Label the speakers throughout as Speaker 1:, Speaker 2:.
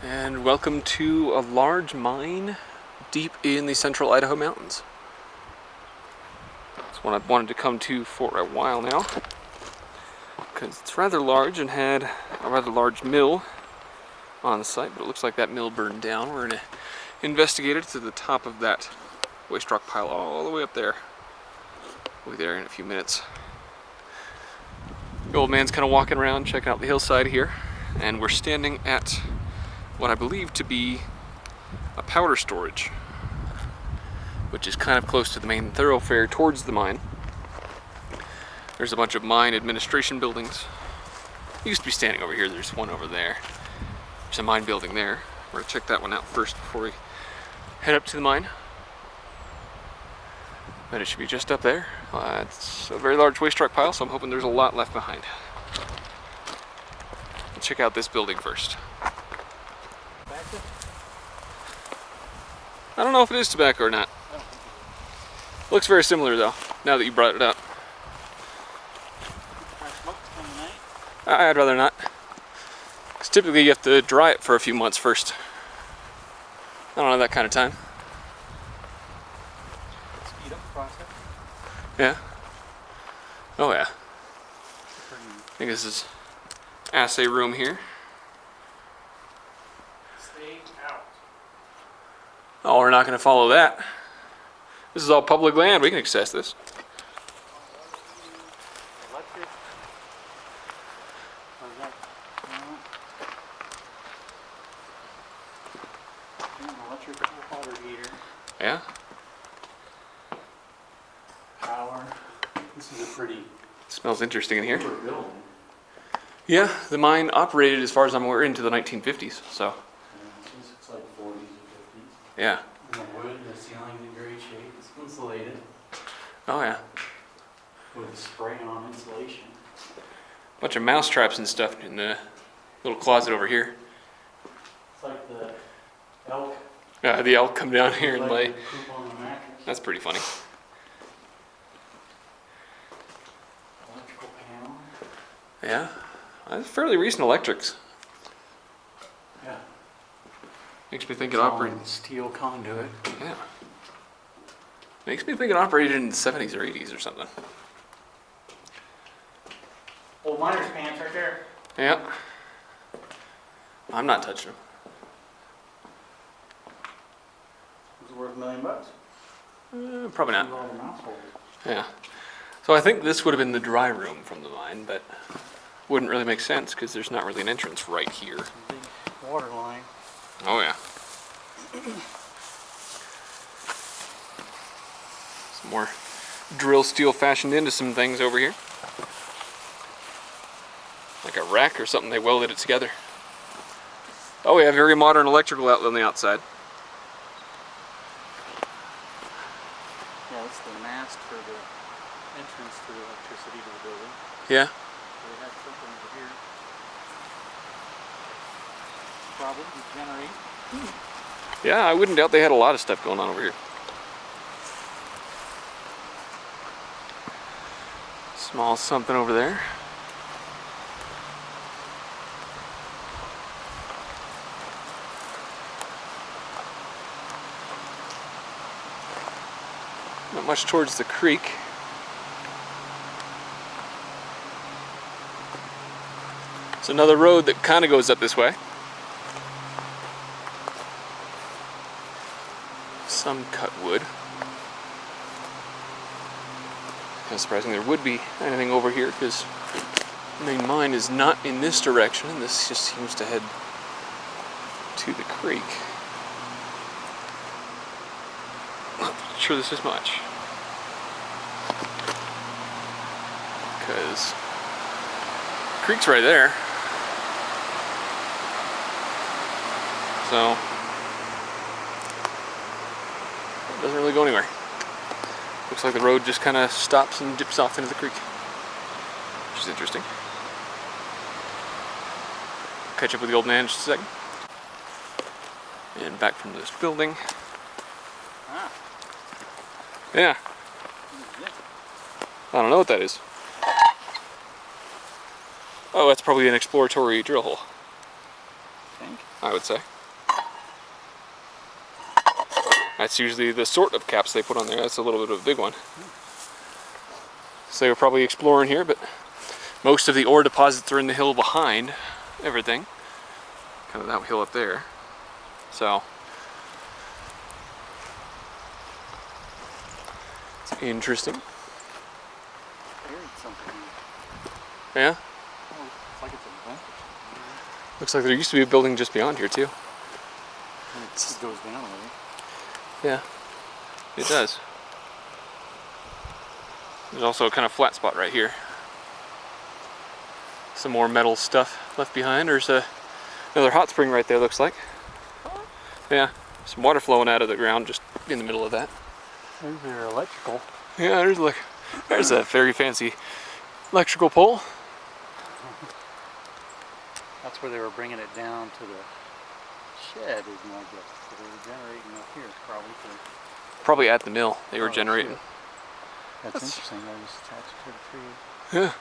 Speaker 1: And welcome to a large mine deep in the central Idaho mountains. It's one I've wanted to come to for a while now, because it's rather large and had a rather large mill on site, but it looks like that mill burned down. We're going to investigate it to the top of that waste rock pile all the way up there. We'll be there in a few minutes. The old man's kind of walking around checking out the hillside here, and we're standing at what I believe to be a powder storage, which is kind of close to the main thoroughfare towards the mine. There's a bunch of mine administration buildings. We used to be standing over here. There's one over there. There's a mine building there. We're gonna check that one out first before we head up to the mine. But it should be just up there. It's a very large waste rock pile, so I'm hoping there's a lot left behind. Let's check out this building first. I don't know if it is tobacco or not. Looks very similar though, now that you brought it up. I'd rather not. Because typically you have to dry it for a few months first. I don't have that kind of time.
Speaker 2: Speed up the process.
Speaker 1: Yeah. Oh yeah. I think this is assay room here.
Speaker 2: Stay out.
Speaker 1: Oh, we're not going to follow that. This is all public land. We can access this.
Speaker 2: Electric. Electric water heater.
Speaker 1: Yeah.
Speaker 2: Power. This is a pretty
Speaker 1: Smells interesting in here.
Speaker 2: building.
Speaker 1: Yeah, the mine operated, as far as I'm aware, into the 1950s. So,
Speaker 2: It's like 40s or 50s.
Speaker 1: yeah.
Speaker 2: And the wood, the ceiling's in great shape. It's insulated
Speaker 1: Oh yeah.
Speaker 2: with spray-on insulation.
Speaker 1: Bunch of mouse traps and stuff in the little closet over here.
Speaker 2: It's like the elk.
Speaker 1: The elk come down here and lay.
Speaker 2: Poop on the mattress.
Speaker 1: That's pretty funny.
Speaker 2: Electrical panel.
Speaker 1: Yeah. That's fairly recent electrics.
Speaker 2: Yeah.
Speaker 1: Makes me think it
Speaker 2: It's all
Speaker 1: operated.
Speaker 2: in steel conduit.
Speaker 1: Yeah. Makes me think it operated in the 70s or 80s or something.
Speaker 2: Old miner's pants right there.
Speaker 1: Yeah. I'm not touching them.
Speaker 2: Is it worth $1 million?
Speaker 1: Probably not.
Speaker 2: All the mouse holes.
Speaker 1: Yeah. So I think this would have been the dry room from the mine, but wouldn't really make sense because there's not really an entrance right here.
Speaker 2: Big water line.
Speaker 1: Oh yeah. Some more drill steel fashioned into some things over here. Like a rack or something, they welded it together. Oh yeah, very modern electrical outlet on the outside.
Speaker 2: Yeah, that's the mast for the entrance to the electricity to the building.
Speaker 1: Yeah.
Speaker 2: They have something over here. Probably to generate.
Speaker 1: Yeah, I wouldn't doubt they had a lot of stuff going on over here. Small something over there. Not much towards the creek. It's another road that kind of goes up this way. Some cut wood. Kind of surprising there would be anything over here because the main mine is not in this direction, and this just seems to head to the creek. Not sure this is much. Because the creek's right there. So it doesn't really go anywhere. Looks like the road just kind of stops and dips off into the creek, which is interesting. Catch up with the old man in just a second. And back from this building.
Speaker 2: Ah.
Speaker 1: Yeah. I don't know what that is. Oh, that's probably an exploratory drill hole.
Speaker 2: think.
Speaker 1: I would say. That's usually the sort of caps they put on there. That's a little bit of a big one. So they were probably exploring here, but most of the ore deposits are in the hill behind everything. Kind of that hill up there. So it's interesting.
Speaker 2: Buried something.
Speaker 1: Yeah?
Speaker 2: Oh, it's like it's a vent or something.
Speaker 1: Looks like there used to be a building just beyond here too.
Speaker 2: And it goes down a little.
Speaker 1: Yeah, it does. There's also a kind of flat spot right here. Some more metal stuff left behind. There's another hot spring right there, looks like. Yeah, some water flowing out of the ground just in the middle of that.
Speaker 2: There's their electrical.
Speaker 1: Yeah, there's a very fancy electrical pole.
Speaker 2: That's where they were bringing it down to the shed, is my guess. So they were generating up here, probably.
Speaker 1: Probably at the mill they were
Speaker 2: Oh,
Speaker 1: generating.
Speaker 2: shit. That's interesting. I was attached to the tree.
Speaker 1: Yeah.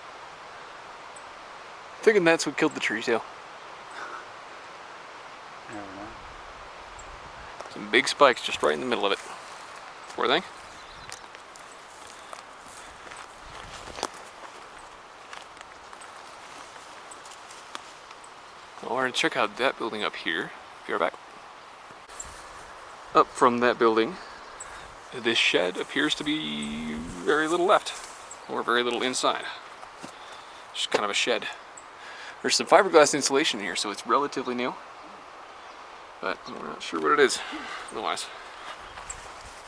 Speaker 1: Thinking that's what killed the tree too.
Speaker 2: Never know.
Speaker 1: Some big spikes just right in the middle of it. Poor thing. Well, we're gonna check out that building up here. Be right back. Up from that building, this shed appears to be very little left, or very little inside. Just kind of a shed. There's some fiberglass insulation here, so it's relatively new, but we're not sure what it is otherwise.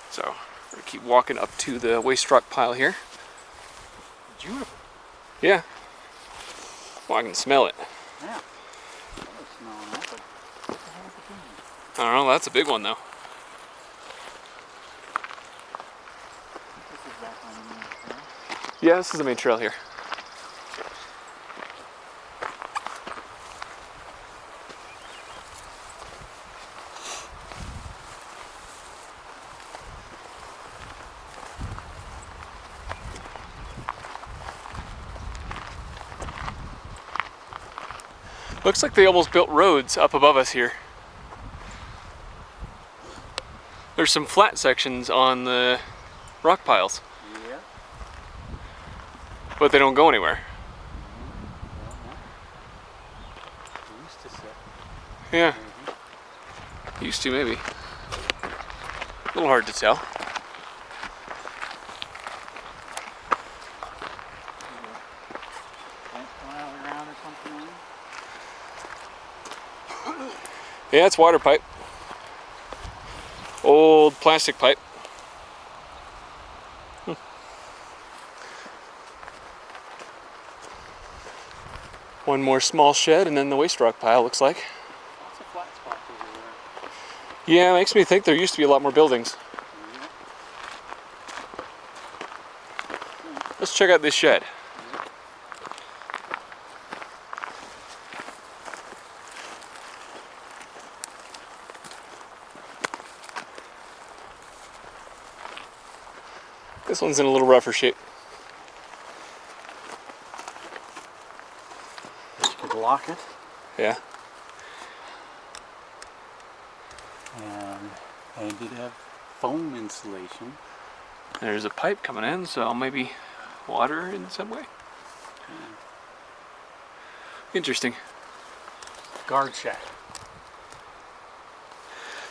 Speaker 1: So we're gonna keep walking up to the waste rock pile here.
Speaker 2: Beautiful.
Speaker 1: Yeah. Well, I can smell it.
Speaker 2: Yeah. I was smelling that, but what the hell is it doing?
Speaker 1: I don't know, that's a big one though.
Speaker 2: This is back on the main trail.
Speaker 1: Yeah, this is the main trail here. Looks like they almost built roads up above us here. There's some flat sections on the rock piles,
Speaker 2: Yeah.
Speaker 1: but they don't go anywhere.
Speaker 2: They used to sit.
Speaker 1: Yeah,
Speaker 2: Maybe.
Speaker 1: used to maybe. A little hard to tell.
Speaker 2: Vent going out around or something on it?
Speaker 1: Yeah, it's water pipe. Old plastic pipe. One more small shed and then the waste rock pile, looks like.
Speaker 2: Lots of flat spots over there.
Speaker 1: Yeah, it makes me think there used to be a lot more buildings. Let's check out this shed. This one's in a little rougher shape.
Speaker 2: You could lock it.
Speaker 1: Yeah.
Speaker 2: And I did have foam insulation.
Speaker 1: There's a pipe coming in, so maybe water in some way. Interesting.
Speaker 2: Guard shack.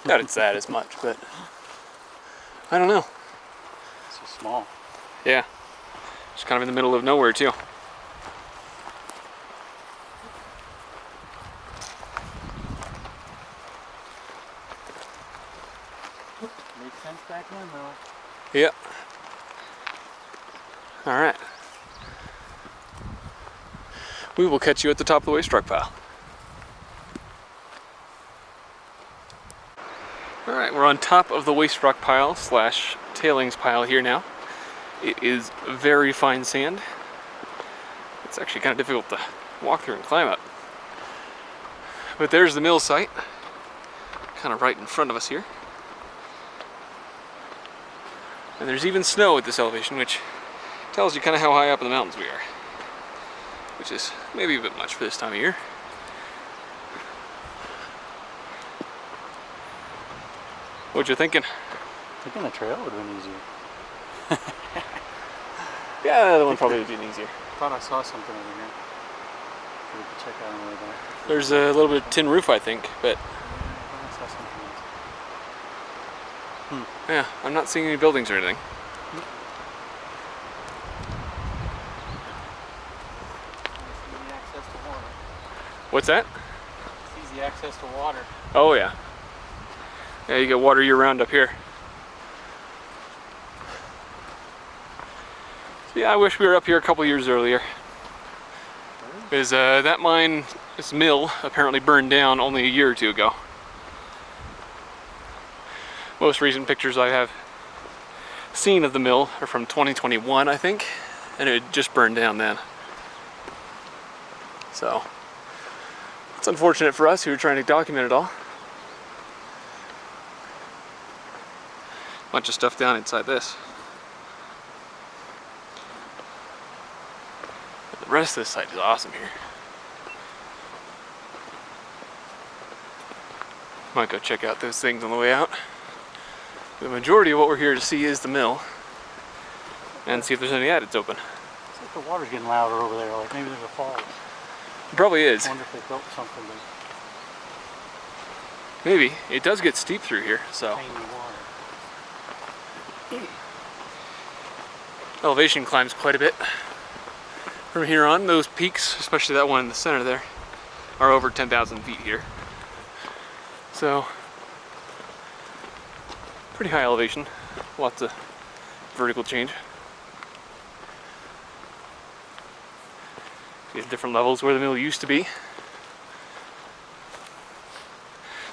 Speaker 1: Doubt it's that as much, but I don't know.
Speaker 2: So small.
Speaker 1: Yeah. Just kind of in the middle of nowhere too.
Speaker 2: Makes sense back then though.
Speaker 1: Yep. Alright. We will catch you at the top of the waste rock pile. Alright, we're on top of the waste rock pile slash tailings pile here now. It is very fine sand. It's actually kind of difficult to walk through and climb up. But there's the mill site, kind of right in front of us here. And there's even snow at this elevation, which tells you kind of how high up in the mountains we are. Which is maybe a bit much for this time of year. What you thinking?
Speaker 2: Thinking the trail would have been easier.
Speaker 1: Yeah, the other one probably would have been easier.
Speaker 2: Thought I saw something over here. We could check out on the way back.
Speaker 1: There's a little bit of tin roof, I think, but
Speaker 2: I thought I saw something else.
Speaker 1: yeah, I'm not seeing any buildings or anything.
Speaker 2: Easy access to water.
Speaker 1: What's that?
Speaker 2: It's easy access to water.
Speaker 1: Oh yeah. Yeah, you get water year-round up here. So yeah, I wish we were up here a couple years earlier. Because that mine, this mill, apparently burned down only a year or two ago. Most recent pictures I have seen of the mill are from 2021, I think, and it had just burned down then. So, it's unfortunate for us who are trying to document it all. Bunch of stuff down inside this. But the rest of this site is awesome here. Might go check out those things on the way out. The majority of what we're here to see is the mill, and see if there's any adits open.
Speaker 2: It's like the water's getting louder over there, like maybe there's a fall.
Speaker 1: It probably is.
Speaker 2: I wonder if they built something to
Speaker 1: Maybe. It does get steep through here, so.
Speaker 2: contain the water.
Speaker 1: Elevation climbs quite a bit. From here on, those peaks, especially that one in the center there, are over 10,000 feet here. So, pretty high elevation. Lots of vertical change. You have different levels where the mill used to be.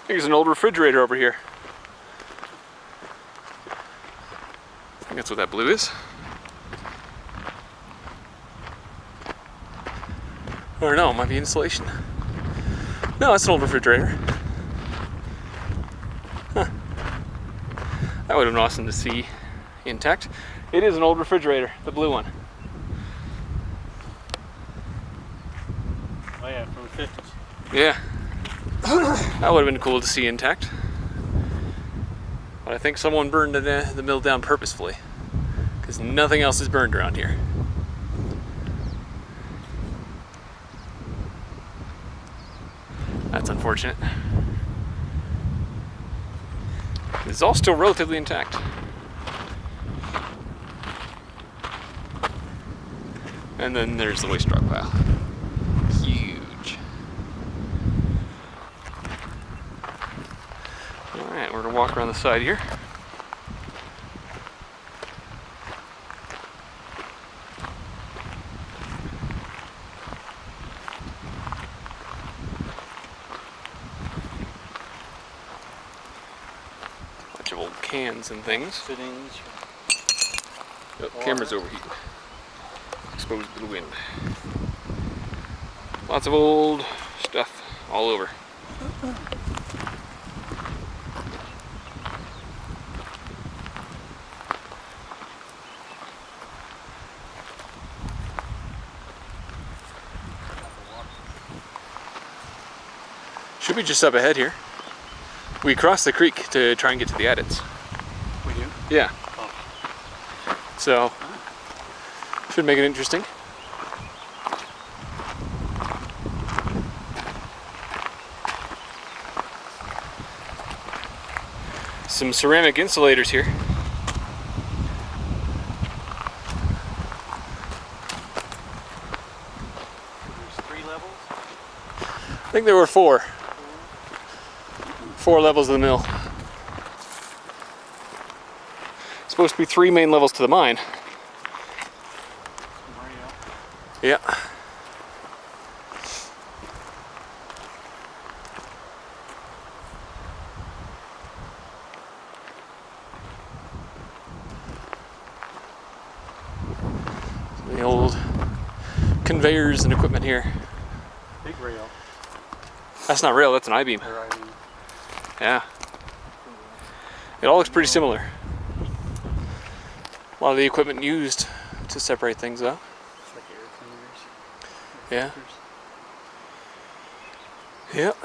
Speaker 1: There's an old refrigerator over here. I think that's what that blue is. Or no, it might be insulation. No, that's an old refrigerator. Huh. That would have been awesome to see intact. It is an old refrigerator, the blue one.
Speaker 2: Oh yeah, from the 50s.
Speaker 1: Yeah. That would have been cool to see intact. But I think someone burned the mill down purposefully, because nothing else is burned around here. That's unfortunate. It's all still relatively intact. And then there's the waste rock pile. Huge. Alright, we're gonna walk around the side here. Bunch of old cans and things.
Speaker 2: Fittings.
Speaker 1: Oh, camera's overheating. Exposed to the wind. Lots of old stuff all over. Should be just up ahead here. We crossed the creek to try and get to the adits.
Speaker 2: We do?
Speaker 1: Yeah.
Speaker 2: Oh.
Speaker 1: So, should make it interesting. Some ceramic insulators here.
Speaker 2: There's 3 levels?
Speaker 1: I think there were 4. 4 levels of the mill. Supposed to be 3 main levels to the mine. Yeah. The old conveyors and equipment here.
Speaker 2: Big rail.
Speaker 1: That's not rail, that's an I-beam.
Speaker 2: Or I mean,
Speaker 1: Yeah. It all looks pretty similar. A lot of the equipment used to separate things up.
Speaker 2: it's like air cleaners.
Speaker 1: Yeah.
Speaker 2: Filters.
Speaker 1: Yep.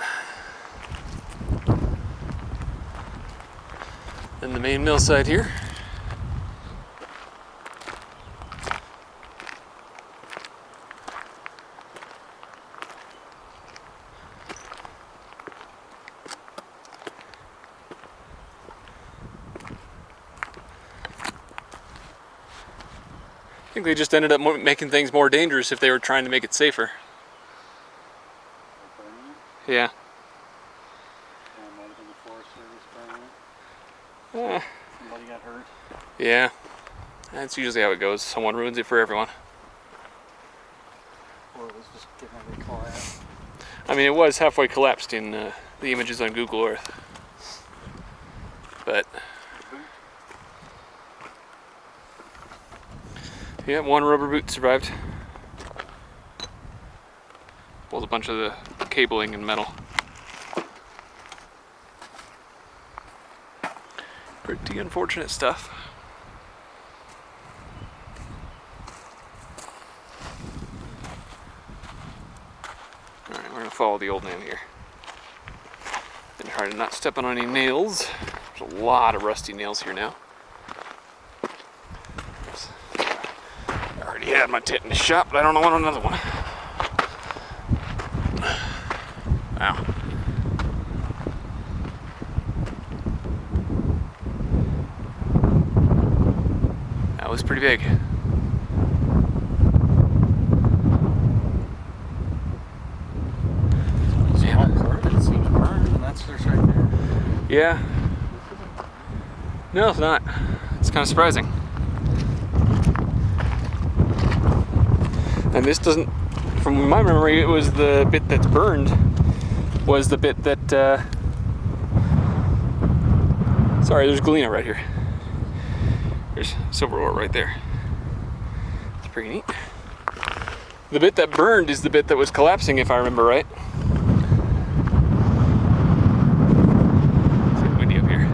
Speaker 1: Then the main mill side here. I think they just ended up making things more dangerous if they were trying to make it safer. Yeah.
Speaker 2: Might have been the Forest Service burning it. Somebody got hurt.
Speaker 1: Yeah. That's usually how it goes. Someone ruins it for everyone.
Speaker 2: Or it was just getting ready to collapse.
Speaker 1: I mean, it was halfway collapsed in the images on Google Earth. But yeah, one rubber boot survived. Pulled a bunch of the cabling and metal. Pretty unfortunate stuff. Alright, we're gonna follow the old man here. And try to not step on any nails. There's a lot of rusty nails here now. I already had my tetanus shot, but I don't want another one. Wow. That was pretty big.
Speaker 2: Small part of it seems burned, and that's just right there.
Speaker 1: Yeah. No, it's not. It's kind of surprising. And this doesn't, from my memory, it was the bit that's burned was the bit that, sorry, there's galena right here. There's silver ore right there. It's pretty neat. The bit that burned is the bit that was collapsing, if I remember right. It's getting windy up here.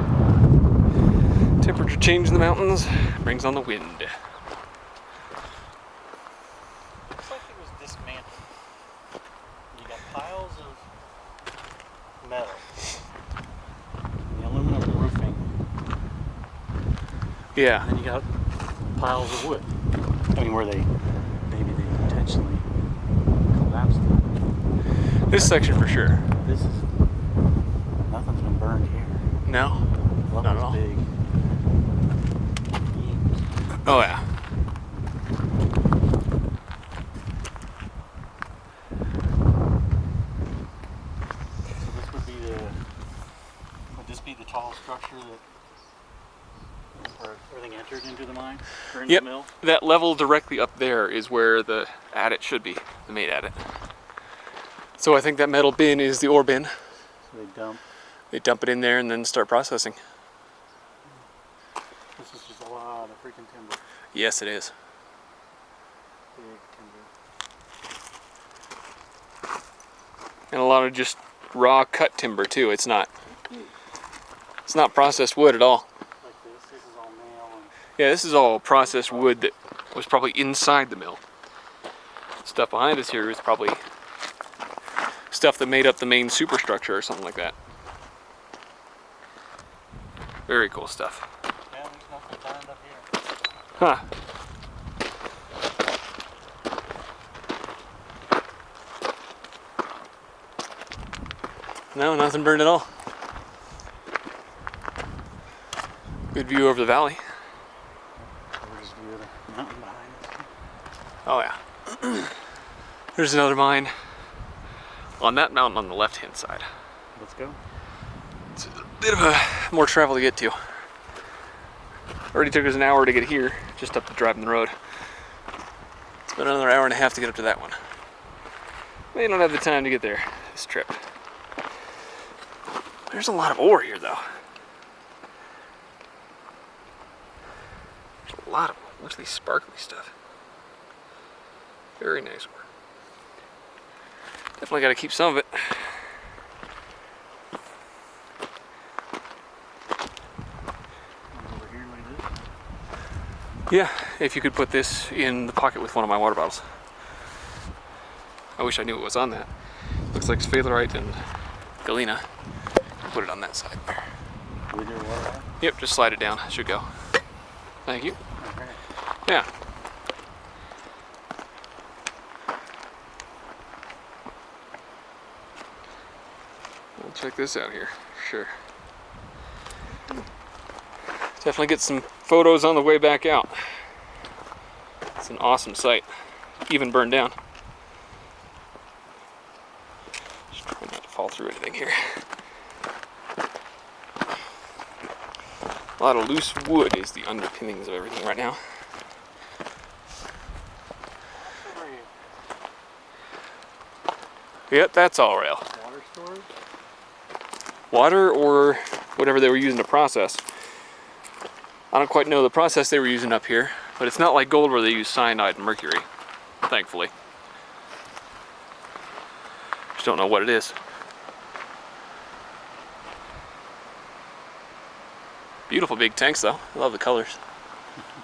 Speaker 1: Temperature change in the mountains brings on the wind.
Speaker 2: Looks like it was dismantled. You got piles of metal. The aluminum roofing.
Speaker 1: Yeah.
Speaker 2: And then you got piles of wood. I mean, where maybe they intentionally collapsed it.
Speaker 1: This section for sure.
Speaker 2: This is, nothing's been burned here.
Speaker 1: No?
Speaker 2: Not
Speaker 1: Not at all.
Speaker 2: big.
Speaker 1: Oh yeah.
Speaker 2: So this would this be the tall structure that where everything entered into the mine? Or into
Speaker 1: Yep.
Speaker 2: the mill?
Speaker 1: That level directly up there is where the adit should be, the main adit. So I think that metal bin is the ore bin.
Speaker 2: So they dump.
Speaker 1: They dump it in there and then start processing.
Speaker 2: This is just a lot of freaking timber.
Speaker 1: Yes, it is.
Speaker 2: Big timber.
Speaker 1: And a lot of just raw cut timber too. It's not processed wood at all.
Speaker 2: Like this is all nail and
Speaker 1: Yeah, this is all processed wood that was probably inside the mill. Stuff behind us here is probably stuff that made up the main superstructure or something like that. Very cool stuff.
Speaker 2: yeah, there's nothing burned up here.
Speaker 1: Huh. No, nothing burned at all. Good view over the valley.
Speaker 2: There's the other mountain behind us.
Speaker 1: Oh yeah. There's another mine on that mountain on the left-hand side.
Speaker 2: Let's go.
Speaker 1: It's a bit of more travel to get to. Already took us an hour to get here, just up the driving the road. It's been another hour and a half to get up to that one. We don't have the time to get there this trip. There's a lot of ore here though. There's a lot of mostly sparkly stuff. Very nice ore. Definitely got to keep some of it.
Speaker 2: Over here like this.
Speaker 1: Yeah, if you could put this in the pocket with one of my water bottles. I wish I knew what was on that. Looks like sphalerite and galena. Put it on that side there.
Speaker 2: With your water bottle?
Speaker 1: Yep, just slide it down. It should go. Thank you.
Speaker 2: Okay.
Speaker 1: Yeah. We'll check this out here. Sure. Definitely get some photos on the way back out. It's an awesome site. Even burned down. Just trying not to fall through anything here. A lot of loose wood is the underpinnings of everything right now. Yep, that's all rail.
Speaker 2: Water storage?
Speaker 1: Water or whatever they were using to process. I don't quite know the process they were using up here, but it's not like gold where they use cyanide and mercury, thankfully. Just don't know what it is. Beautiful big tanks though. I love the colors.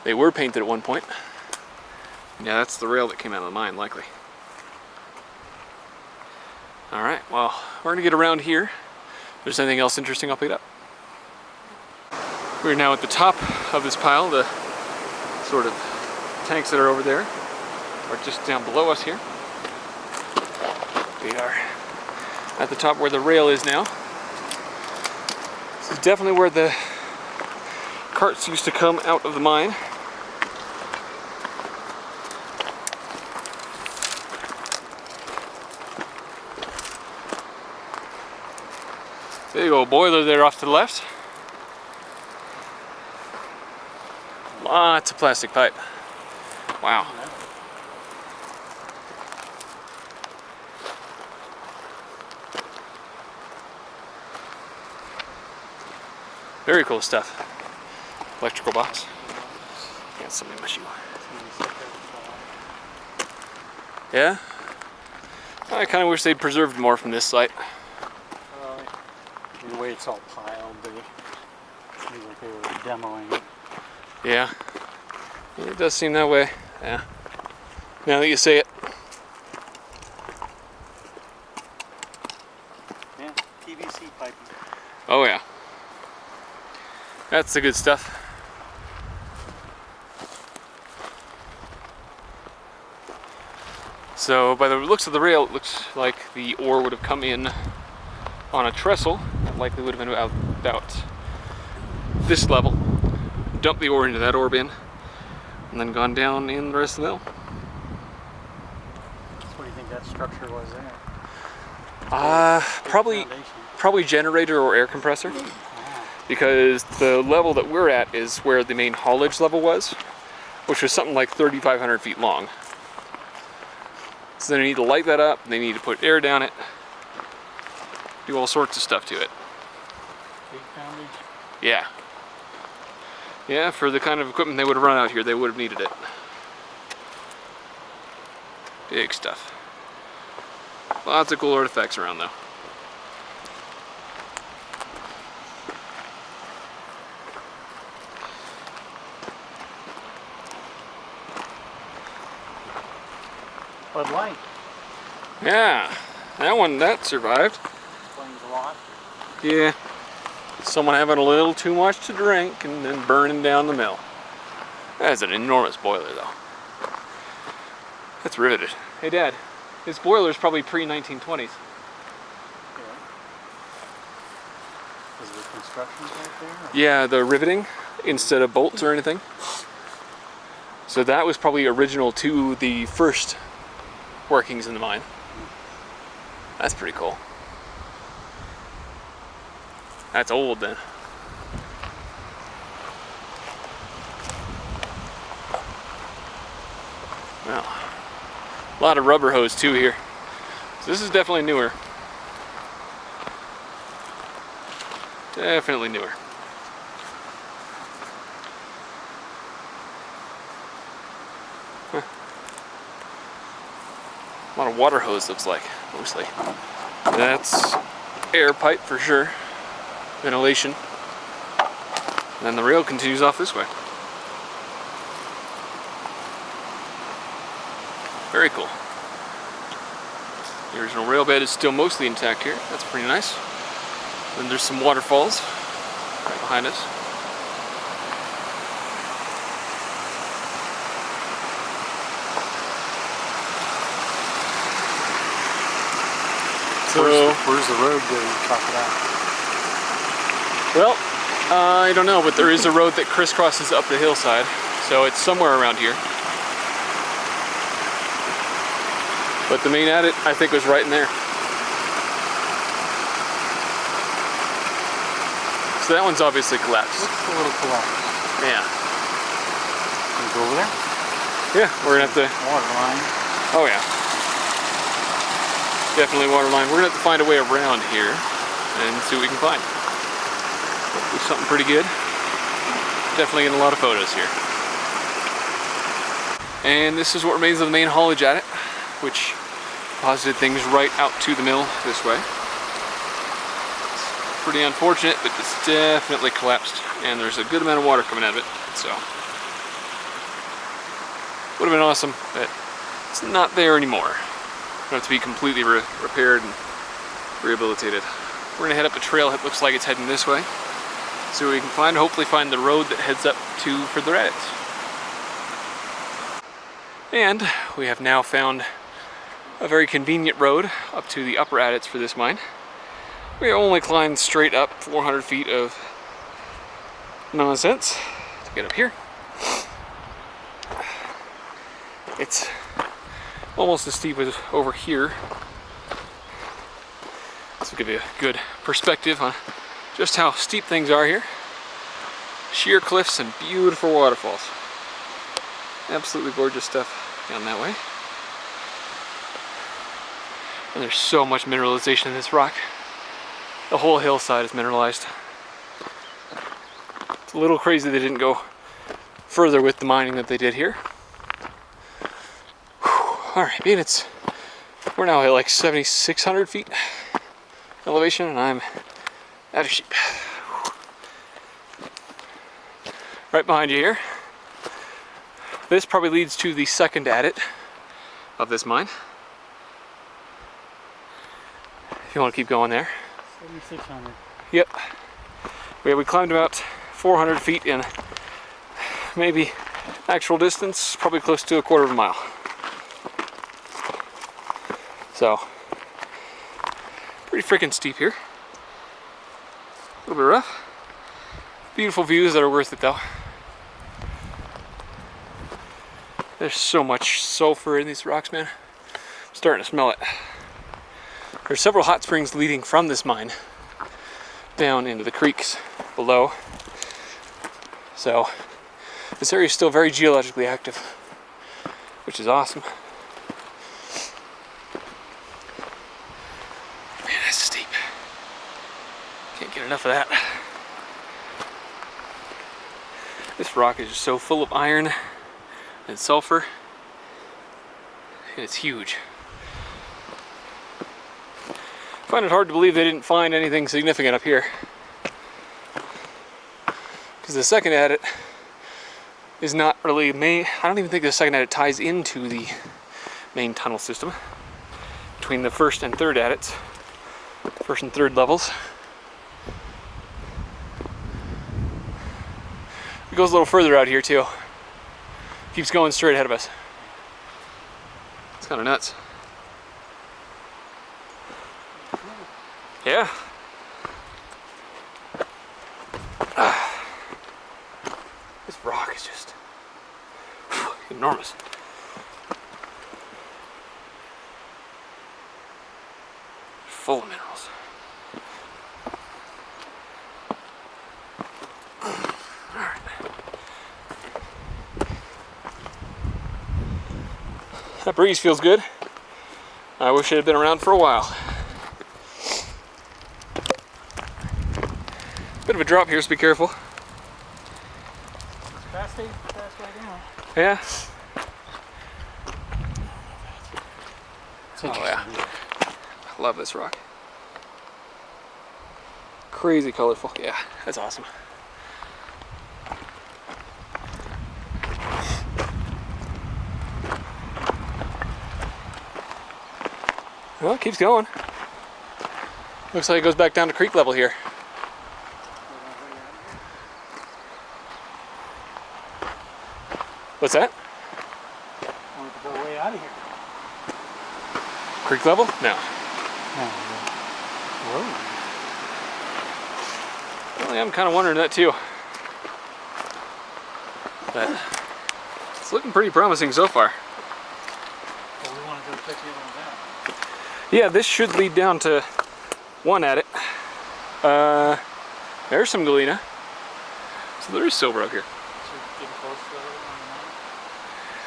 Speaker 1: They were painted at one point. Yeah, that's the rail that came out of the mine, likely. Alright, well, we're gonna get around here. If there's anything else interesting, I'll pick it up. We're now at the top of this pile. The sort of tanks that are over there are just down below us here. We are at the top where the rail is now. This is definitely where the carts used to come out of the mine. Big old boiler there off to the left. Lots of plastic pipe. Wow. Very cool stuff. Electrical box. Got something in my shoe. Yeah? I kind of wish they'd preserved more from this site.
Speaker 2: The way it's all piled, they seems like they were demoing it.
Speaker 1: Yeah. It does seem that way. Yeah. Now that you say it.
Speaker 2: Yeah, PVC piping.
Speaker 1: Oh yeah. That's the good stuff. So by the looks of the rail, it looks like the ore would have come in on a trestle. That likely would have been about this level. Dump the ore into that ore bin, and then gone down in the rest of the mill.
Speaker 2: So what do you think that structure was there?
Speaker 1: Probably generator or air compressor, because the level that we're at is where the main haulage level was, which was something like 3,500 feet long. So they need to light that up, they need to put air down it, do all sorts of stuff to it.
Speaker 2: Big foundation?
Speaker 1: Yeah. Yeah, for the kind of equipment they would have run out here, they would have needed it. Big stuff. Lots of cool artifacts around though.
Speaker 2: Bud Light.
Speaker 1: Yeah, that survived.
Speaker 2: Explains a lot.
Speaker 1: Yeah. Someone having a little too much to drink and then burning down the mill. That's an enormous boiler though. That's riveted. Hey Dad, this boiler's probably pre-1920s.
Speaker 2: Yeah. Is the construction right there? Or?
Speaker 1: Yeah, the riveting instead of bolts or anything. So that was probably original to the first workings in the mine. That's pretty cool. That's old then. Well, a lot of rubber hose too here. So this is definitely newer. Definitely newer. Huh. A lot of water hose looks like, mostly. That's air pipe for sure. Ventilation. And then the rail continues off this way. Very cool. The original rail bed is still mostly intact here. That's pretty nice. Then there's some waterfalls right behind us. So,
Speaker 2: where's the road that you talked about?
Speaker 1: well, I don't know, but there is a road that crisscrosses up the hillside, so it's somewhere around here. But the main adit, I think, was right in there. So that one's obviously collapsed.
Speaker 2: Looks a little collapsed.
Speaker 1: Yeah.
Speaker 2: Can we go over there?
Speaker 1: Yeah, we're gonna have to.
Speaker 2: Water line.
Speaker 1: Oh yeah. Definitely water line. We're gonna have to find a way around here and see what we can find. Hopefully something pretty good. Definitely getting a lot of photos here. And this is what remains of the main haulage adit, which deposited things right out to the mill this way. Pretty unfortunate, but it's definitely collapsed, and there's a good amount of water coming out of it, so would have been awesome, but it's not there anymore. It'll have to be completely repaired and rehabilitated. We're gonna head up a trail that looks like it's heading this way, see what we can find. Hopefully find the road that heads up to further adits. And we have now found a very convenient road up to the upper adits for this mine. We only climbed straight up 400 feet of nonsense to get up here. It's almost as steep as over here. This will give you a good perspective on just how steep things are here. Sheer cliffs and beautiful waterfalls. Absolutely gorgeous stuff down that way. And there's so much mineralization in this rock. The whole hillside is mineralized. It's a little crazy they didn't go further with the mining that they did here. Alright, we're now at like 7,600 feet elevation, and I'm out of sheep. Right behind you here. This probably leads to the second adit of this mine. If you want to keep going there.
Speaker 2: 7,600.
Speaker 1: Yep. We climbed about 400 feet in maybe actual distance, probably close to a quarter of a mile. So, pretty freaking steep here. A little bit rough. Beautiful views that are worth it though. There's so much sulfur in these rocks, man. I'm starting to smell it. There's several hot springs leading from this mine down into the creeks below. So this area is still very geologically active, which is awesome. Man, that's steep. Can't get enough of that. This rock is just so full of iron and sulfur, and it's huge. I find it hard to believe they didn't find anything significant up here, because the second adit is not really I don't even think the second adit ties into the main tunnel system between the first and third adits, first and third levels. It goes a little further out here too. Keeps going straight ahead of us. It's kind of nuts. Yeah. This rock is just enormous. Full of minerals. Alright. That breeze feels good. I wish it had been around for a while. Bit of a drop here, so be careful.
Speaker 2: Fast way down.
Speaker 1: Yeah.
Speaker 2: It's
Speaker 1: Oh
Speaker 2: interesting.
Speaker 1: yeah. I love this rock. Crazy colorful. Yeah, that's awesome. Well, it keeps going. Looks like it goes back down to creek level here. What's that?
Speaker 2: I want to go way out of here.
Speaker 1: Creek level? No.
Speaker 2: No, Whoa.
Speaker 1: Well, yeah, I'm kind of wondering that too. But it's looking pretty promising so far.
Speaker 2: Well, we want to go check the other one out.
Speaker 1: Yeah, this should lead down to one adit. There's some galena. So there is silver up here.
Speaker 2: So we're getting close to the other one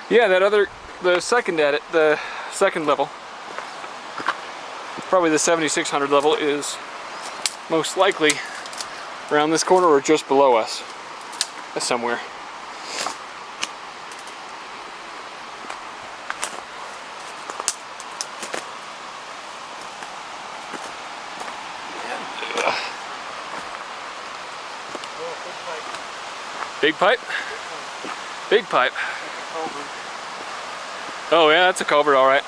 Speaker 2: tonight?
Speaker 1: Yeah, the second adit, the second level, probably the 7600 level, is most likely around this corner or just below us. Somewhere. Big pipe? Big pipe. Oh yeah, that's a culvert, all right.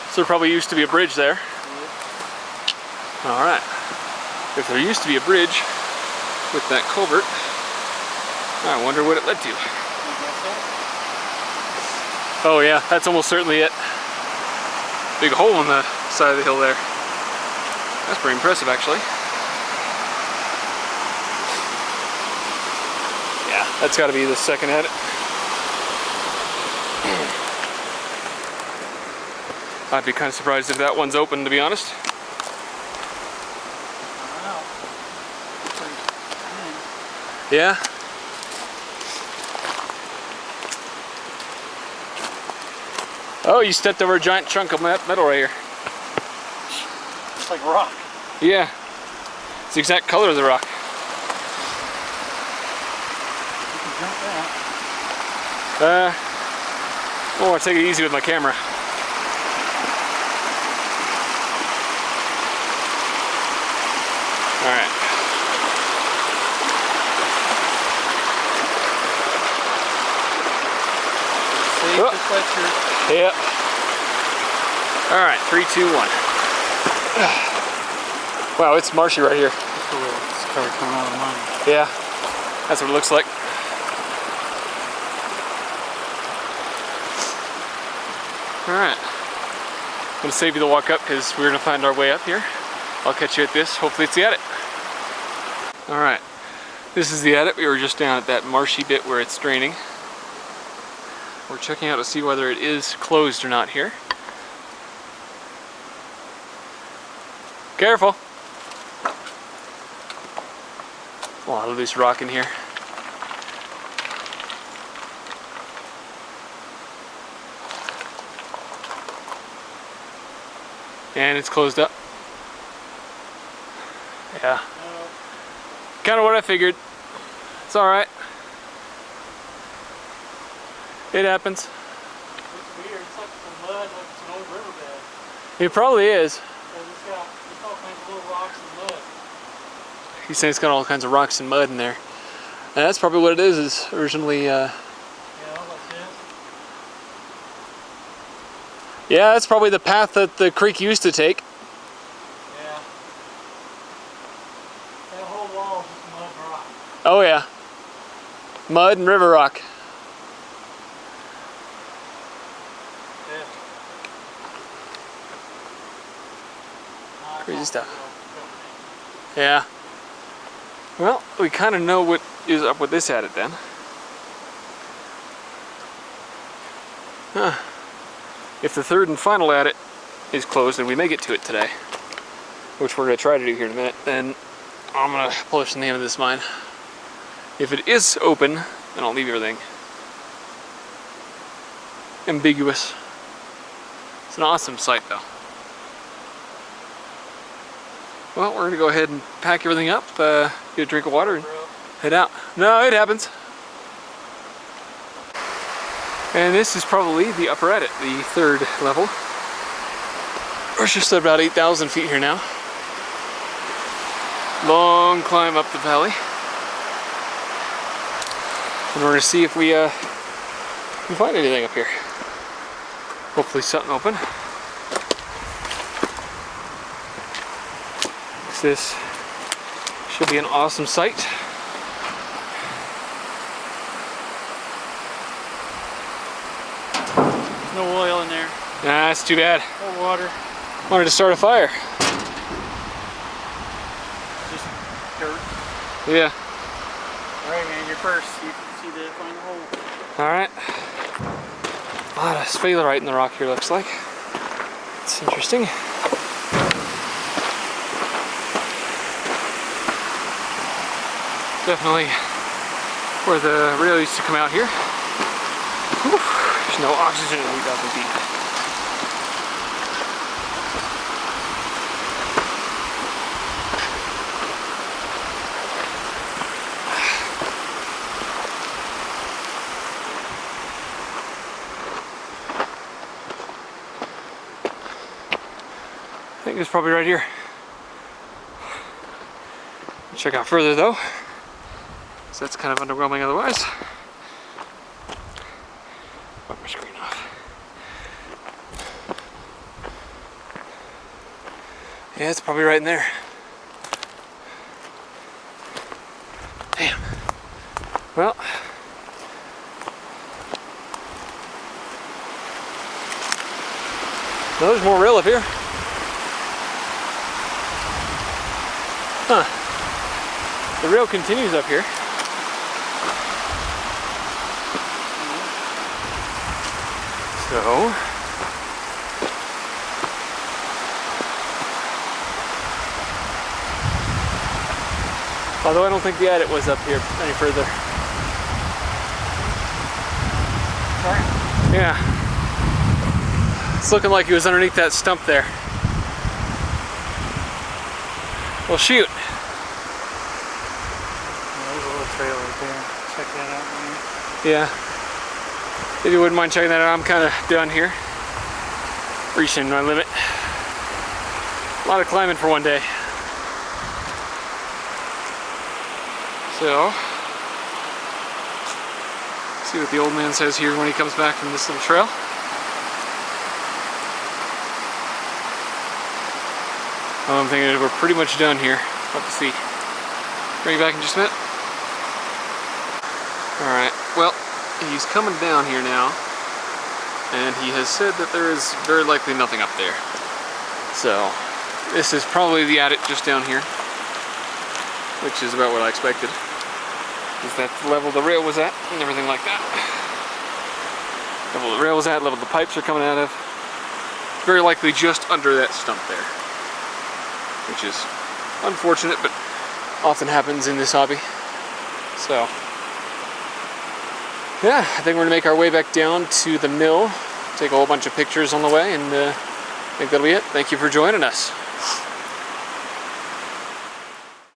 Speaker 1: So there probably used to be a bridge there. All right. If there used to be a bridge with that culvert, I wonder what it led to. Oh yeah, that's almost certainly it. Big hole in the side of the hill there. That's pretty impressive, actually. Yeah, that's got to be the second adit. I'd be kind of surprised if that one's open, to be honest. Yeah. Oh, you stepped over a giant chunk of metal right here.
Speaker 2: It's like rock.
Speaker 1: Yeah. It's the exact color of the rock.
Speaker 2: You can jump that.
Speaker 1: I want to take it easy with my camera. All right.
Speaker 2: Safe,
Speaker 1: Oh.
Speaker 2: just like your...
Speaker 1: Yep. All right, 3, 2, 1. Wow, it's marshy right here.
Speaker 2: It's covered coming out of the mine.
Speaker 1: Yeah, that's what it looks like. All right. I'm gonna save you the walk up because we're gonna find our way up here. I'll catch you at this. Hopefully it's the adit. All right. This is the adit. We were just down at that marshy bit where it's draining. We're checking out to see whether it is closed or not here. Careful. A lot of loose rock in here. And it's closed up. Yeah. Kind of what I figured. It's alright. It happens.
Speaker 2: It's weird. It's like some mud, like it's an old riverbed.
Speaker 1: It probably is.
Speaker 2: Because it's got all kinds of little rocks and mud.
Speaker 1: He's saying it's got all kinds of rocks and mud in there. And that's probably what it is originally.
Speaker 2: Yeah, that's it.
Speaker 1: Yeah, that's probably the path that the creek used to take.
Speaker 2: Yeah. That whole wall is just mud and rock.
Speaker 1: Oh yeah. Mud and river rock.
Speaker 2: Yeah.
Speaker 1: Crazy stuff. Yeah. Well, we kind of know what is up with this adit then. Huh. If the third and final adit is closed and we may get to it today, which we're going to try to do here in a minute, then I'm going to publish the name of this mine. If it is open, then I'll leave everything ambiguous. It's an awesome site though. Well, we're going to go ahead and pack everything up, get a drink of water, and head out. No, it happens. And this is probably the upper adit, the third level. We're just at about 8,000 feet here now. Long climb up the valley. And we're going to see if we can find anything up here. Hopefully something open. This should be an awesome site.
Speaker 2: No oil in there.
Speaker 1: Nah, that's too bad.
Speaker 2: No water.
Speaker 1: Wanted to start a fire.
Speaker 2: dirt.
Speaker 1: Yeah.
Speaker 2: Alright, man, you're first. You can see the final hole.
Speaker 1: Alright. A lot of sphalerite in the rock here, looks like. It's interesting. Definitely where the rail used to come out here. Whew, there's no oxygen in 8,000 feet. I think it's probably right here. Check out further though. So that's kind of underwhelming otherwise. Wipe my screen off. Yeah, it's probably right in there. Damn. Well. No, there's more rail up here. Huh. The rail continues up here. So, although I don't think the adit was up here any further.
Speaker 2: Sorry?
Speaker 1: Yeah. It's looking like he was underneath that stump there. Well, shoot.
Speaker 2: There's a little trail right there. Check that out, man.
Speaker 1: Yeah. If you wouldn't mind checking that out, I'm kind of done here. Reaching my limit. A lot of climbing for one day. So, see what the old man says here when he comes back from this little trail. Well, I'm thinking we're pretty much done here. We'll have to see. Bring you back in just a minute. Alright, well, he's coming down here now, and he has said that there is very likely nothing up there. So, this is probably the adit just down here, which is about what I expected. Is that the level the rail was at, and everything like that. Level the rail was at, level the pipes are coming out of. Very likely just under that stump there. Which is unfortunate, but often happens in this hobby. So, yeah, I think we're gonna make our way back down to the mill, take a whole bunch of pictures on the way, and I think that'll be it. Thank you for joining us.